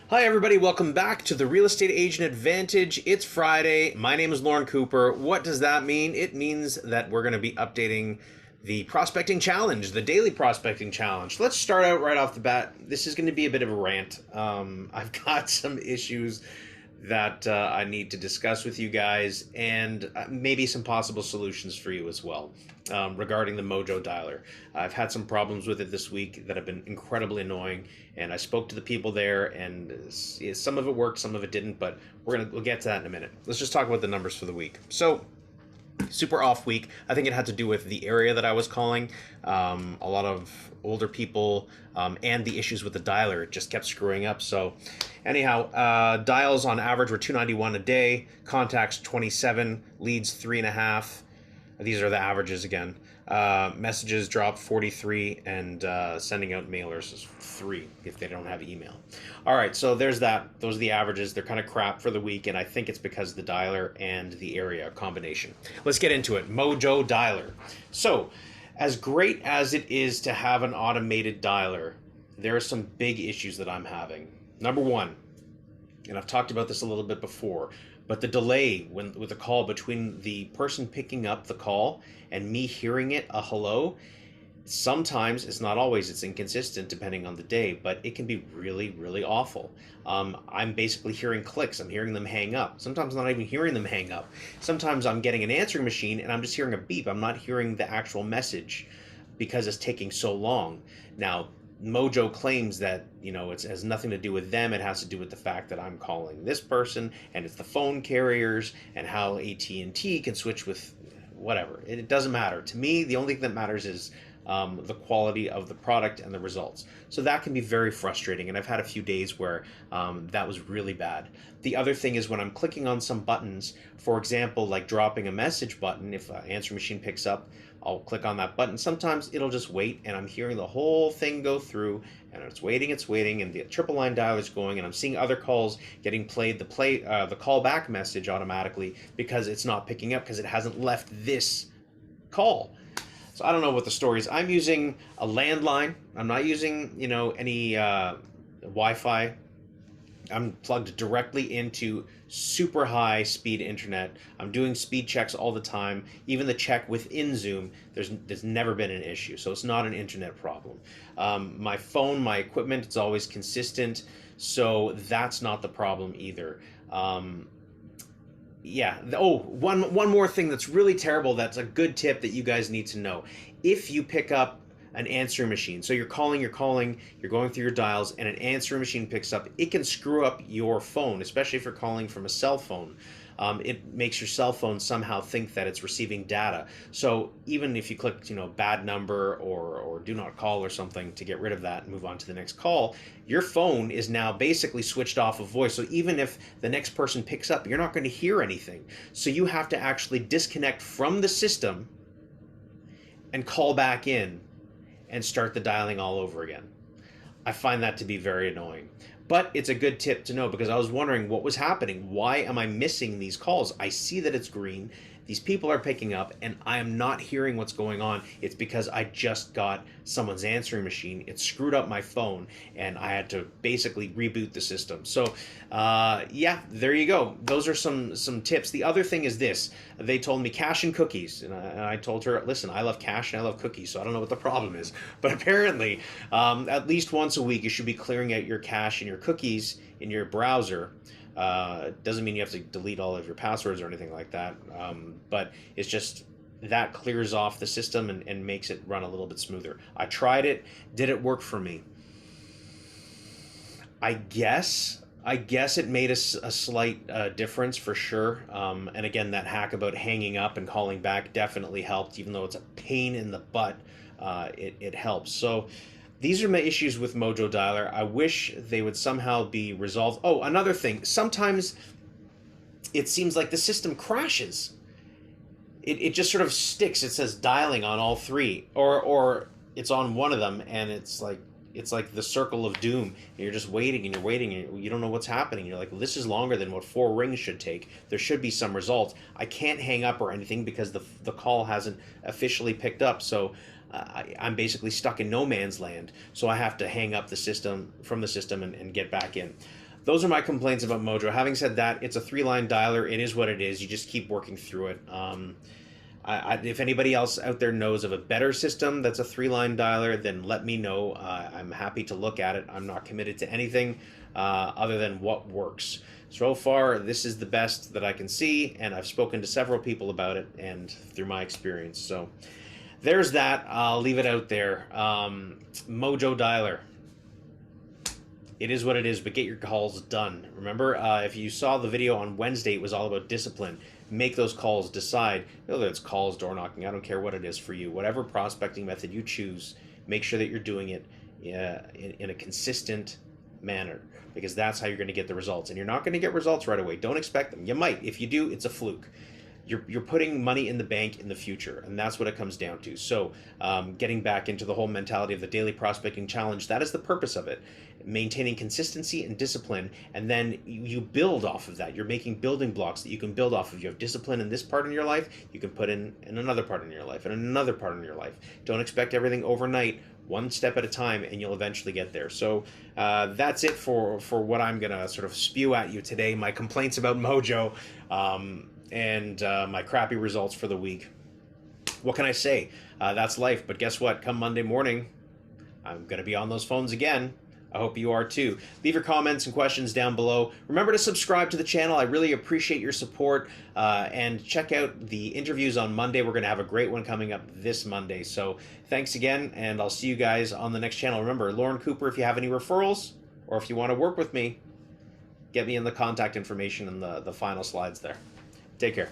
Hi everybody, welcome back to the Real Estate Agent Advantage. It's Friday. My name is Lorne Cooper. What does that mean? It means that we're going to be updating the prospecting challenge, the daily prospecting challenge. Let's start out right off the bat. This is going to be a bit of a rant. I've got some issues that I need to discuss with you guys, and maybe some possible solutions for you as well regarding the Mojo dialer. I've had some problems with it this week that have been incredibly annoying, and I spoke to the people there, and some of it worked, some of it didn't, but we'll get to that in a minute. Let's just talk about the numbers for the week. So, super off week. I think it had to do with the area that I was calling. A lot of older people and the issues with the dialer. It just kept screwing up. So anyhow, dials on average were 291 a day, contacts 27, leads 3.5. These are the averages again. Messages dropped 43, and sending out mailers is 3 if they don't have email. All right, so there's that. Those are the averages. They're kind of crap for the week, and I think it's because of the dialer and the area combination. Let's get into it. Mojo dialer. So, as great as it is to have an automated dialer, there are some big issues that I'm having. Number one, and I've talked about this a little bit before, but the delay with the call between the person picking up the call and me hearing it, a hello, sometimes, it's not always, it's inconsistent depending on the day, but it can be really, really awful. I'm basically hearing clicks. I'm hearing them hang up. Sometimes I'm not even hearing them hang up. Sometimes I'm getting an answering machine and I'm just hearing a beep. I'm not hearing the actual message because it's taking so long. Now, Mojo claims that, it has nothing to do with them. It has to do with the fact that I'm calling this person, and it's the phone carriers, and how AT&T can switch with whatever. It doesn't matter. To me, the only thing that matters is the quality of the product and the results. So that can be very frustrating, and I've had a few days where that was really bad. The other thing is when I'm clicking on some buttons, for example, like dropping a message button, if an answer machine picks up, I'll click on that button. Sometimes it'll just wait, and I'm hearing the whole thing go through, and it's waiting, and the triple line dialer is going, and I'm seeing other calls getting played, the callback message automatically, because it's not picking up, because it hasn't left this call. So I don't know what the story is. I'm using a landline. I'm not using, any Wi-Fi. I'm plugged directly into super high speed internet. I'm doing speed checks all the time. Even the check within Zoom, there's never been an issue. So it's not an internet problem. My phone, my equipment, it's always consistent. So that's not the problem either. Yeah. Oh, one more thing that's really terrible. That's a good tip that you guys need to know. If you pick up an answering machine, so you're going through your dials, and an answering machine picks up, it can screw up your phone, especially if you're calling from a cell phone. It makes your cell phone somehow think that it's receiving data. So even if you click, bad number or do not call or something to get rid of that and move on to the next call, your phone is now basically switched off of voice. So even if the next person picks up, you're not going to hear anything. So you have to actually disconnect from the system and call back in and start the dialing all over again. I find that to be very annoying. But it's a good tip to know, because I was wondering what was happening. Why am I missing these calls? I see that it's green. These people are picking up, and I am not hearing what's going on. It's because I just got someone's answering machine. It screwed up my phone, and I had to basically reboot the system. So, yeah, there you go. Those are some tips. The other thing is this. They told me cash and cookies, and I told her, listen, I love cash and I love cookies, so I don't know what the problem is. But apparently, at least once a week, you should be clearing out your cache and your cookies in your browser. Doesn't mean you have to delete all of your passwords or anything like that, but it's just that clears off the system and makes it run a little bit smoother. I tried it. Did it work for me? I guess it made a slight difference for sure. And again, that hack about hanging up and calling back definitely helped, even though it's a pain in the butt. It helps. So these are my issues with Mojo Dialer. I wish they would somehow be resolved. Oh, another thing. Sometimes it seems like the system crashes. It just sort of sticks. It says dialing on all three, or it's on one of them, and it's like the circle of doom. And you're just waiting and you're waiting, and you don't know what's happening. You're like, well, this is longer than what 4 rings should take. There should be some results. I can't hang up or anything because the call hasn't officially picked up. So I'm basically stuck in no man's land. So I have to hang up from the system and get back in. those are my complaints about Mojo. Having said that, it's a 3-line dialer. It is what it is. You just keep working through it. If anybody else out there knows of a better system that's a 3-line dialer, then let me know. I'm happy to look at it. I'm not committed to anything other than what works. So far, this is the best that I can see, and I've spoken to several people about it and through my experience. So there's that. I'll leave it out there. Mojo dialer. It is what it is, but get your calls done. Remember, if you saw the video on Wednesday, it was all about discipline. Make those calls, decide, whether it's calls, door knocking, I don't care what it is for you. Whatever prospecting method you choose, make sure that you're doing it in a consistent manner, because that's how you're going to get the results. And you're not going to get results right away. Don't expect them. You might. If you do, it's a fluke. You're putting money in the bank in the future, and that's what it comes down to. So getting back into the whole mentality of the daily prospecting challenge, that is the purpose of it. Maintaining consistency and discipline, and then you build off of that. You're making building blocks that you can build off of. You have discipline in this part in your life, you can put in another part in your life, and another part in your life. Don't expect everything overnight, one step at a time, and you'll eventually get there. So that's it for what I'm going to sort of spew at you today. My complaints about Mojo, and my crappy results for the week. What can I say? That's life. But guess what? Come Monday morning, I'm going to be on those phones again. I hope you are too. Leave your comments and questions down below. Remember to subscribe to the channel. I really appreciate your support. And check out the interviews on Monday. We're going to have a great one coming up this Monday. So thanks again, and I'll see you guys on the next channel. Remember, Lorne Cooper, if you have any referrals or if you want to work with me, get me in the contact information in the final slides there. Take care.